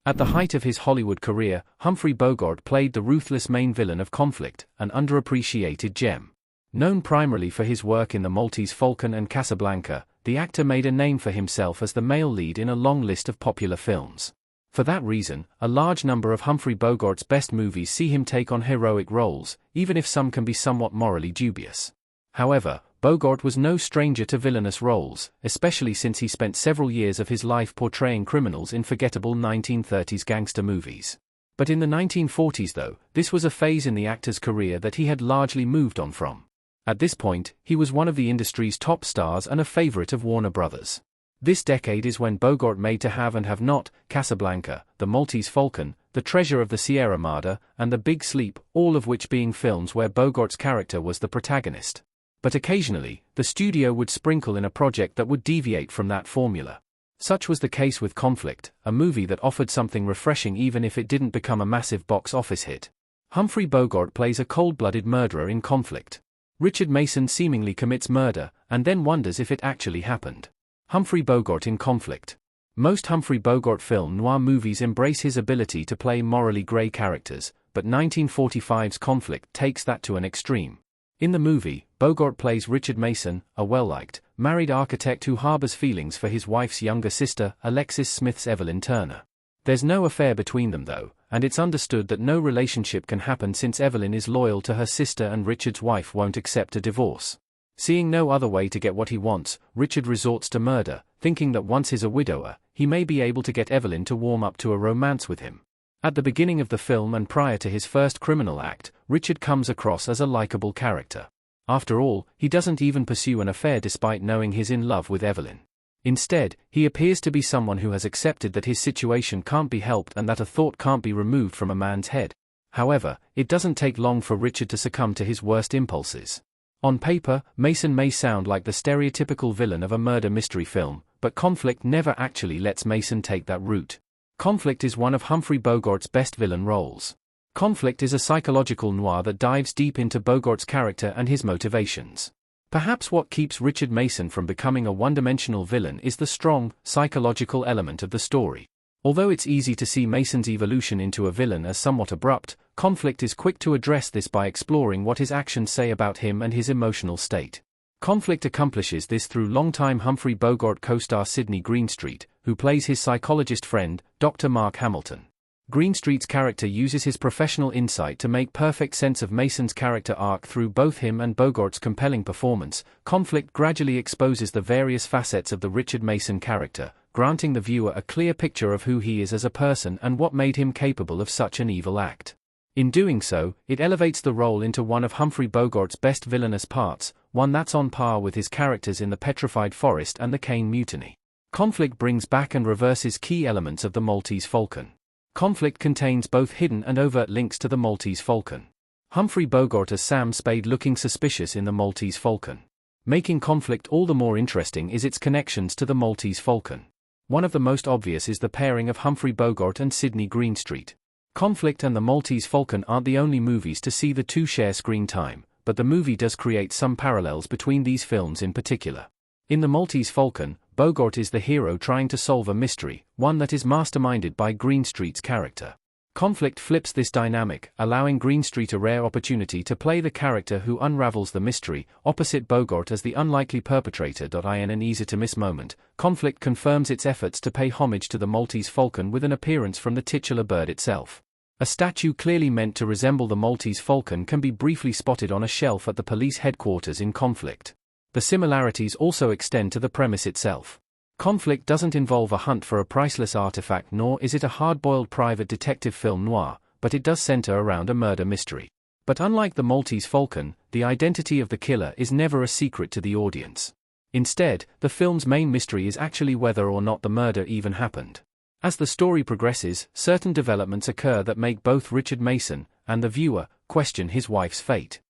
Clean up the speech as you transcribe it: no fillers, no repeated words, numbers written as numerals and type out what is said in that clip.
At the height of his Hollywood career, Humphrey Bogart played the ruthless main villain of Conflict, an underappreciated gem. Known primarily for his work in The Maltese Falcon and Casablanca, the actor made a name for himself as the male lead in a long list of popular films. For that reason, a large number of Humphrey Bogart's best movies see him take on heroic roles, even if some can be somewhat morally dubious. However, Bogart was no stranger to villainous roles, especially since he spent several years of his life portraying criminals in forgettable 1930s gangster movies. But in the 1940s though, this was a phase in the actor's career that he had largely moved on from. At this point, he was one of the industry's top stars and a favorite of Warner Brothers. This decade is when Bogart made To Have and Have Not, Casablanca, The Maltese Falcon, The Treasure of the Sierra Madre, and The Big Sleep, all of which being films where Bogart's character was the protagonist. But occasionally, the studio would sprinkle in a project that would deviate from that formula. Such was the case with Conflict, a movie that offered something refreshing even if it didn't become a massive box office hit. Humphrey Bogart plays a cold-blooded murderer in Conflict. Richard Mason seemingly commits murder, and then wonders if it actually happened. Humphrey Bogart in Conflict. Most Humphrey Bogart film noir movies embrace his ability to play morally grey characters, but 1945's Conflict takes that to an extreme. In the movie, Bogart plays Richard Mason, a well-liked, married architect who harbors feelings for his wife's younger sister, Alexis Smith's Evelyn Turner. There's no affair between them though, and it's understood that no relationship can happen since Evelyn is loyal to her sister and Richard's wife won't accept a divorce. Seeing no other way to get what he wants, Richard resorts to murder, thinking that once he's a widower, he may be able to get Evelyn to warm up to a romance with him. At the beginning of the film and prior to his first criminal act, Richard comes across as a likable character. After all, he doesn't even pursue an affair despite knowing he's in love with Evelyn. Instead, he appears to be someone who has accepted that his situation can't be helped and that a thought can't be removed from a man's head. However, it doesn't take long for Richard to succumb to his worst impulses. On paper, Mason may sound like the stereotypical villain of a murder mystery film, but Conflict never actually lets Mason take that route. Conflict is one of Humphrey Bogart's best villain roles. Conflict is a psychological noir that dives deep into Bogart's character and his motivations. Perhaps what keeps Richard Mason from becoming a one-dimensional villain is the strong, psychological element of the story. Although it's easy to see Mason's evolution into a villain as somewhat abrupt, Conflict is quick to address this by exploring what his actions say about him and his emotional state. Conflict accomplishes this through longtime Humphrey Bogart co-star Sidney Greenstreet, who plays his psychologist friend, Dr. Mark Hamilton. Greenstreet's character uses his professional insight to make perfect sense of Mason's character arc through both him and Bogart's compelling performance. Conflict gradually exposes the various facets of the Richard Mason character, granting the viewer a clear picture of who he is as a person and what made him capable of such an evil act. In doing so, it elevates the role into one of Humphrey Bogart's best villainous parts, one that's on par with his characters in The Petrified Forest and The Caine Mutiny. Conflict brings back and reverses key elements of The Maltese Falcon. Conflict contains both hidden and overt links to The Maltese Falcon. Humphrey Bogart as Sam Spade looking suspicious in The Maltese Falcon. Making Conflict all the more interesting is its connections to The Maltese Falcon. One of the most obvious is the pairing of Humphrey Bogart and Sidney Greenstreet. Conflict and The Maltese Falcon aren't the only movies to see the two share screen time, but the movie does create some parallels between these films in particular. In The Maltese Falcon, Bogart is the hero trying to solve a mystery, one that is masterminded by Greenstreet's character. Conflict flips this dynamic, allowing Greenstreet a rare opportunity to play the character who unravels the mystery, opposite Bogart as the unlikely perpetrator. In an easy-to-miss moment, Conflict confirms its efforts to pay homage to The Maltese Falcon with an appearance from the titular bird itself. A statue clearly meant to resemble the Maltese Falcon can be briefly spotted on a shelf at the police headquarters in Conflict. The similarities also extend to the premise itself. Conflict doesn't involve a hunt for a priceless artifact, nor is it a hard-boiled private detective film noir, but it does center around a murder mystery. But unlike The Maltese Falcon, the identity of the killer is never a secret to the audience. Instead, the film's main mystery is actually whether or not the murder even happened. As the story progresses, certain developments occur that make both Richard Mason and the viewer question his wife's fate.